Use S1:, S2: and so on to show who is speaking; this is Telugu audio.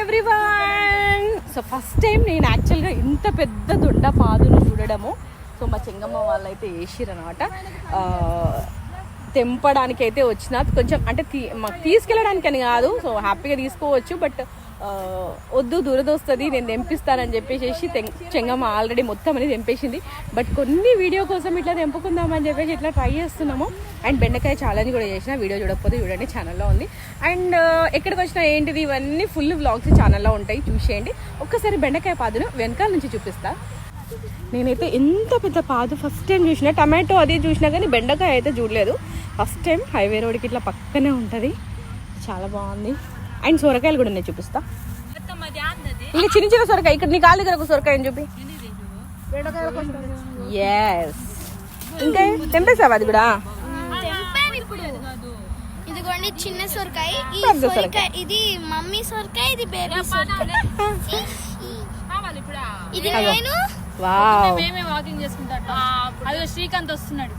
S1: ఎవ్రీవన్. సో ఫస్ట్ టైం నేను యాక్చువల్గా ఇంత పెద్ద దొండ పాదును చూడడము. సో మా చెంగమ్మ వాళ్ళైతే వేసిరనమాట. తెంపడానికి అయితే వచ్చిన కొంచెం అంటే మాకు తీసుకెళ్ళడానికి అని కాదు, సో హ్యాపీగా తీసుకోవచ్చు. బట్ వద్దు దురదొస్తుంది, నేను తెంపిస్తానని చెప్పేసి చెంగమ్మ ఆల్రెడీ మొత్తం అనేది తెంపేసింది. బట్ కొన్ని వీడియో కోసం ఇట్లా తెంపుకుందామని చెప్పేసి ఇట్లా ట్రై చేస్తున్నాము. అండ్ బెండకాయ ఛాలెంజ్ కూడా చేసిన, వీడియో చూడకపోతే చూడండి, ఛానల్లో ఉంది. అండ్ ఎక్కడికి వచ్చినా ఏంటిది ఇవన్నీ ఫుల్ వ్లాగ్స్ ఛానల్లో ఉంటాయి, చూసేయండి. ఒక్కసారి బెండకాయ పాదును వెనకాల నుంచి చూపిస్తా. నేనైతే ఎంత పెద్ద పాదు ఫస్ట్ టైం చూసిన. టమాటో అది చూసినా కానీ బెండకాయ అయితే చూడలేదు. ఫస్ట్ టైం హైవే రోడ్కి ఇట్లా పక్కనే ఉంటుంది, చాలా బాగుంది. అండ్ సొరకాయలు కూడా నేను చూపిస్తా. ఇంకా చిన్న చిన్న సొరకాయ, ఇక్కడ నీ కాళ్ళ దగ్గర ఒక సొరకాయ అని చూపి. ఎస్, ఇంకా తెంపేసావా అది కూడా?
S2: ఇదిగోండి చిన్న సొరకాయ, ఇది మమ్మీ సొరకాయ, ఇది బేబీ సొరకాయ. ఇది నేను
S3: మేమే వాకింగ్ చేసుకుంటా. అదే శ్రీకాంత్ వస్తున్నాడు.